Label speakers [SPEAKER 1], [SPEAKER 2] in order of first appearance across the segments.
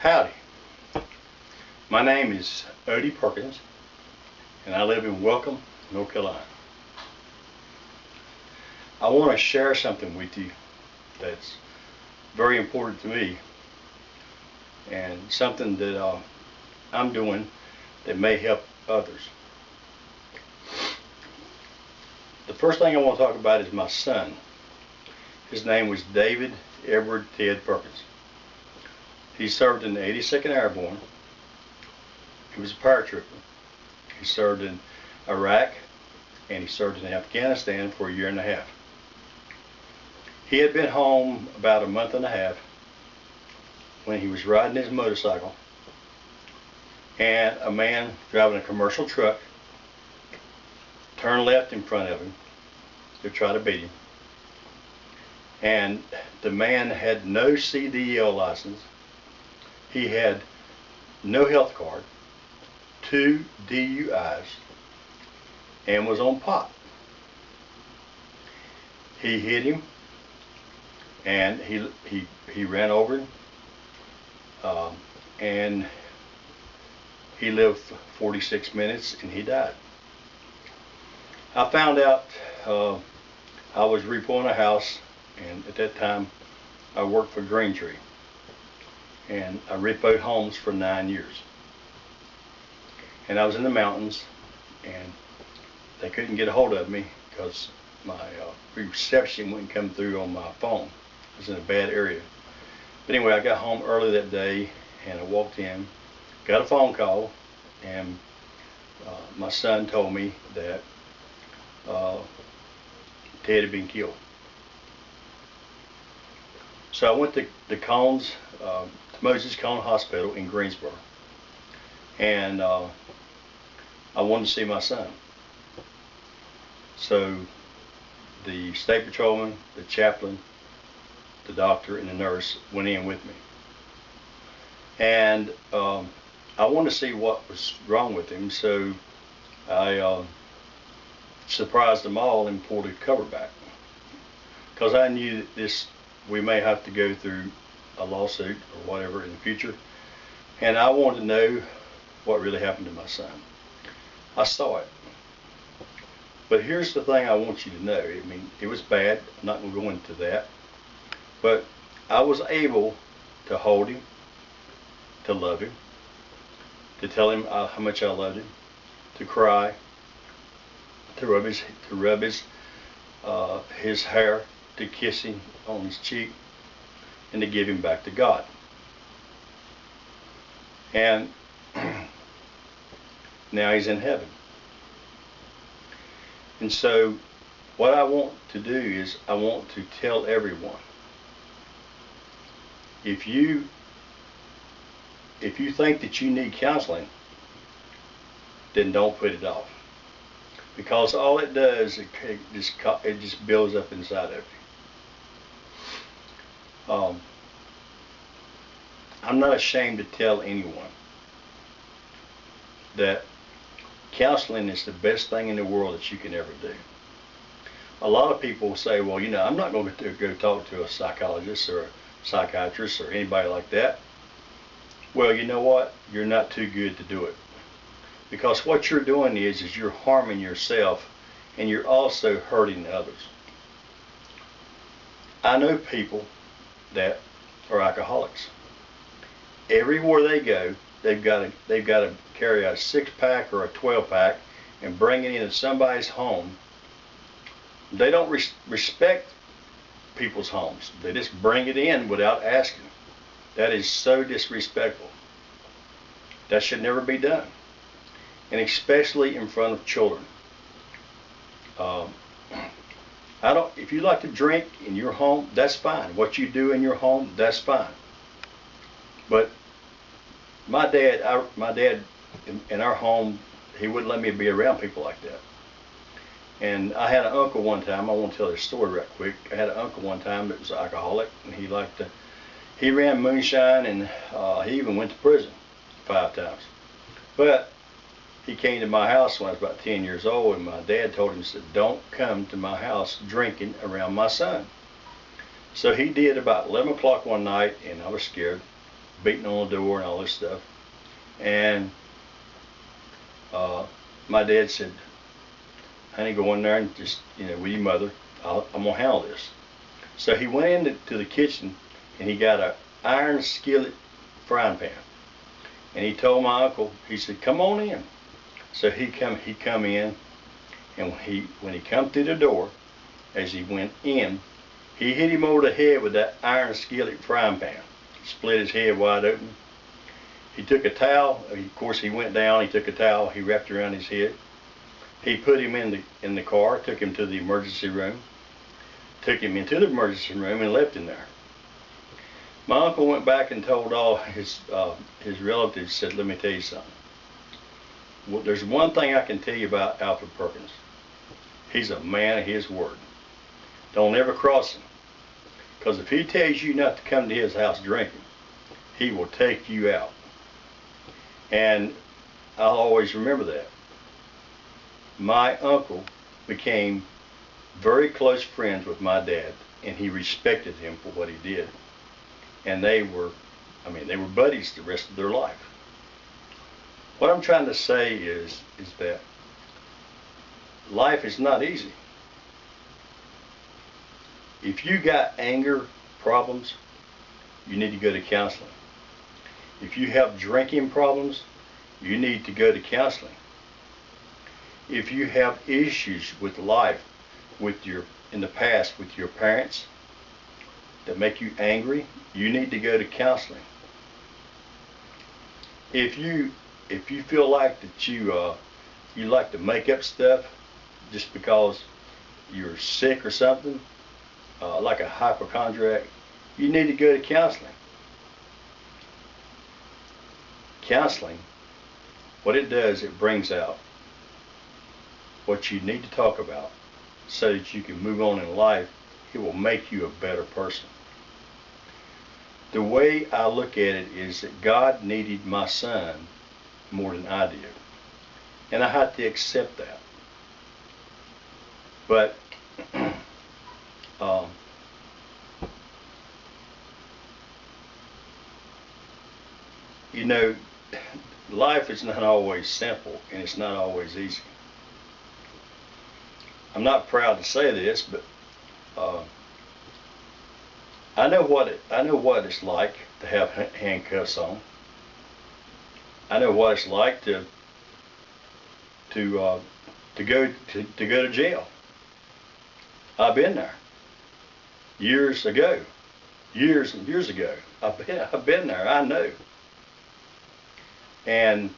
[SPEAKER 1] Howdy, my name is Odie Perkins and I live in Welcome, North Carolina. I want to share something with you that's very important to me and something that I'm doing that may help others. The first thing I want to talk about is my son. His name was David Edward Ted Perkins. He served in the 82nd Airborne. He was a paratrooper. He served in Iraq and he served in Afghanistan for a year and a half. He had been home about a month and a half when he was riding his motorcycle and a man driving a commercial truck turned left in front of him to try to beat him. And the man had no CDL license. He had no health card, 2 DUIs, and was on pot. He hit him, and he ran over him, and he lived 46 minutes, and he died. I found out I was repoing a house, and at that time I worked for Green Tree. And I repoed homes for 9 years. And I was in the mountains, and they couldn't get a hold of me because my reception wouldn't come through on my phone. I was in a bad area. But anyway, I got home early that day, and I walked in, got a phone call, and my son told me that Ted had been killed. So I went to the Cones, Moses Cone Hospital in Greensboro, and I wanted to see my son. So the state patrolman, the chaplain, the doctor, and the nurse went in with me, and I wanted to see what was wrong with him. So I surprised them all and pulled the cover back because I knew that we may have to go through a lawsuit or whatever in the future, and I wanted to know what really happened to my son. I saw it, but here's the thing I want you to know. I mean, it was bad. I'm not going to go into that, but I was able to hold him, to love him, to tell him how much I loved him, to cry, to rub his hair, to kiss him on his cheek, and to give him back to God. And now he's in heaven. And so what I want to do is I want to tell everyone, if you think that you need counseling, then don't put it off, because all it does, it just builds up inside of you. I'm not ashamed to tell anyone that counseling is the best thing in the world that you can ever do. A lot of people say, well, you know, I'm not going to go talk to a psychologist or a psychiatrist or anybody like that. Well, you know what? You're not too good to do it, because what you're doing is you're harming yourself and you're also hurting others. I know people that are alcoholics. Everywhere they go, they've got to carry a 6-pack or a 12-pack and bring it into somebody's home. They don't respect people's homes. They just bring it in without asking. That is so disrespectful. That should never be done, and especially in front of children. If you like to drink in your home, that's fine. What you do in your home, that's fine. But my dad in our home, he wouldn't let me be around people like that. And I had an uncle one time, I want to tell this story right quick. I had an uncle one time that was an alcoholic, and he ran moonshine, and he even went to prison 5 times. But he came to my house when I was about 10 years old, and my dad told him, he said, don't come to my house drinking around my son. So he did about 11 o'clock one night, and I was scared. beating on the door and all this stuff. And my dad said, honey, go in there and just, with your mother, I'm going to handle this. So he went into the kitchen and he got an iron skillet frying pan. And he told my uncle, he said, come on in. So he come in, and when he come through the door, as he went in, he hit him over the head with that iron skillet frying pan. Split his head wide open. He took a towel. Of course, he went down. He took a towel. He wrapped it around his head. He put him in the car. Took him to the emergency room. Took him into the emergency room and left him there. My uncle went back and told all his relatives. Said, "Let me tell you something. Well, there's one thing I can tell you about Alfred Perkins. He's a man of his word. Don't ever cross him. Because if he tells you not to come to his house drinking, he will take you out." And I'll always remember that. My uncle became very close friends with my dad, and he respected him for what he did. And they were buddies the rest of their life. What I'm trying to say is that life is not easy. If you got anger problems, you need to go to counseling. If you have drinking problems, you need to go to counseling. If you have issues with life, in the past with your parents that make you angry, you need to go to counseling. If you feel like that you like to make up stuff just because you're sick or something, like a hypochondriac, you need to go to counseling. Counseling, what it does, it brings out what you need to talk about so that you can move on in life. It will make you a better person. The way I look at it is that God needed my son more than I did. And I had to accept that. But life is not always simple, and it's not always easy. I'm not proud to say this, but I know what it's like to have handcuffs on. I know what it's like to go to jail. I've been there years and years ago. I've been there. I know. And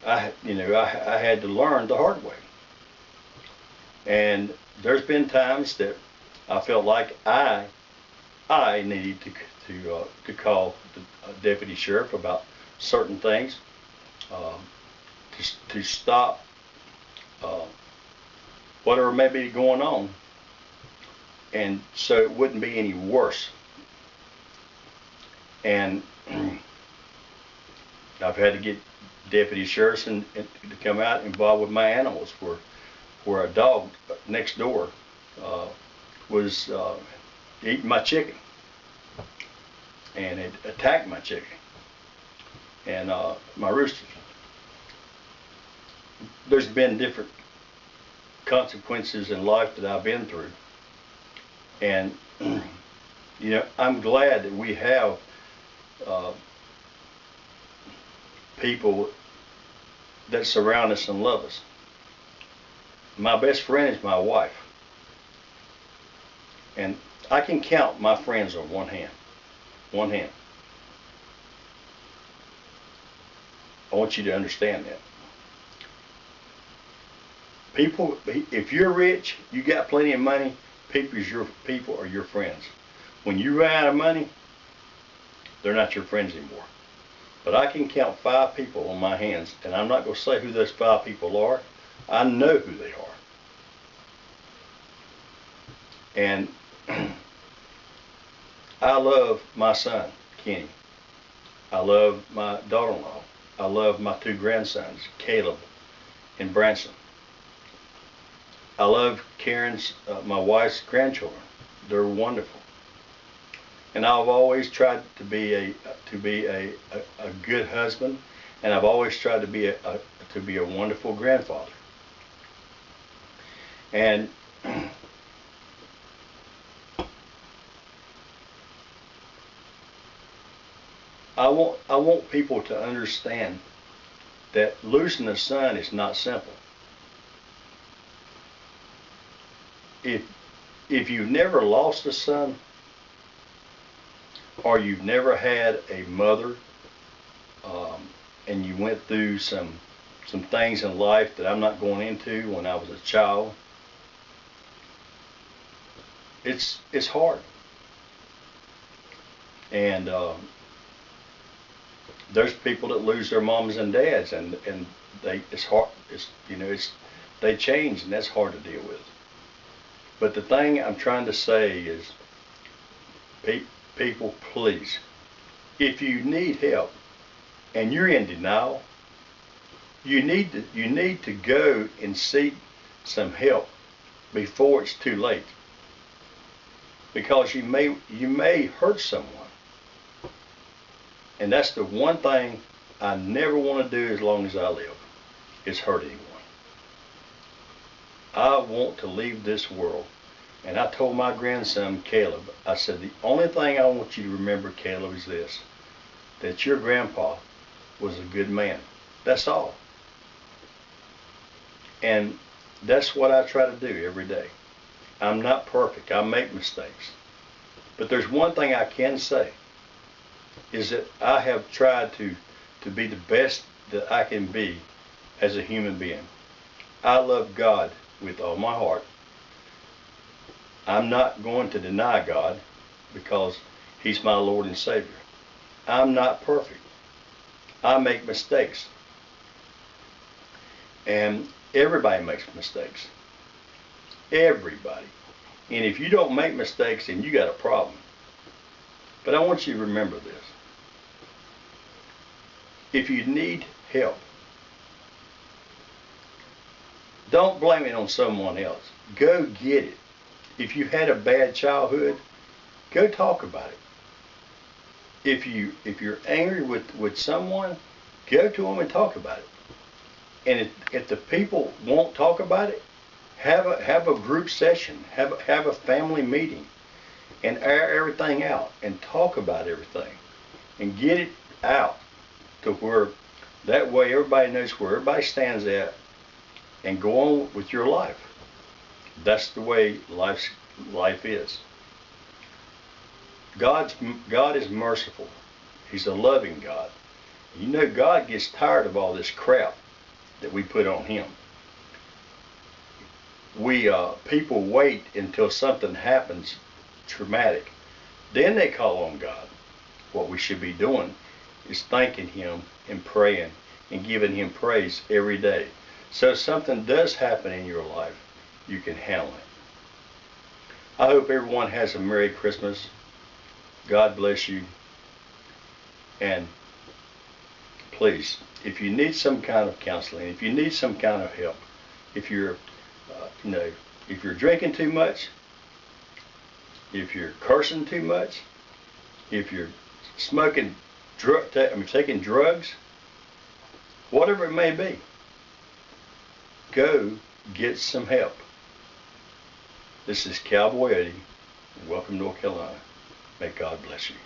[SPEAKER 1] I had to learn the hard way. And there's been times that I felt like I needed to call the deputy sheriff about certain things, to stop whatever may be going on, and so it wouldn't be any worse. And I've had to get deputy sheriffs to come out involved with my animals, where a dog next door was eating my chicken, and it attacked my chicken and my roosters. There's been different consequences in life that I've been through, and I'm glad that we have people that surround us and love us. My best friend is my wife, and I can count my friends on one hand. One hand. I want you to understand that. People, if you're rich, you got plenty of money, people are your friends. When you run out of money, they're not your friends anymore. But I can count 5 people on my hands, and I'm not going to say who those 5 people are. I know who they are. And I love my son, Kenny. I love my daughter-in-law. I love my 2 grandsons, Caleb and Branson. I love Karen's, my wife's grandchildren. They're wonderful. And I've always tried to be a good husband, and I've always tried to be a wonderful grandfather. And I want people to understand that losing a son is not simple. If you've never lost a son, or you've never had a mother, and you went through some things in life that I'm not going into when I was a child, it's hard. And there's people that lose their moms and dads, and it's hard. They change, and that's hard to deal with. But the thing I'm trying to say is, people, please, if you need help and you're in denial, you need to go and seek some help before it's too late, because you may hurt someone. And that's the one thing I never want to do as long as I live, is hurt anyone. I want to leave this world. And I told my grandson, Caleb, I said, the only thing I want you to remember, Caleb, is this: that your grandpa was a good man. That's all. And that's what I try to do every day. I'm not perfect. I make mistakes. But there's one thing I can say, is that I have tried to be the best that I can be as a human being. I love God with all my heart. I'm not going to deny God, because He's my Lord and Savior. I'm not perfect. I make mistakes. And everybody makes mistakes. Everybody. And if you don't make mistakes, then you got a problem. But I want you to remember this. If you need help, don't blame it on someone else. Go get it. If you had a bad childhood, go talk about it. If you're angry with someone, go to them and talk about it. And if the people won't talk about it, have a group session, have a family meeting, and air everything out and talk about everything, and get it out to where that way everybody knows where everybody stands at, and go on with your life. That's the way life is. God is merciful. He's a loving God. You know, God gets tired of all this crap that we put on Him. People wait until something happens traumatic, then they call on God. What we should be doing is thanking Him and praying and giving Him praise every day. So if something does happen in your life, you can handle it. I hope everyone has a Merry Christmas. God bless you. And please, if you need some kind of counseling, if you need some kind of help, if you're, if you're drinking too much, if you're cursing too much, if you're smoking, taking drugs, whatever it may be, go get some help. This is Cowboy Eddie. Welcome to North Carolina. May God bless you.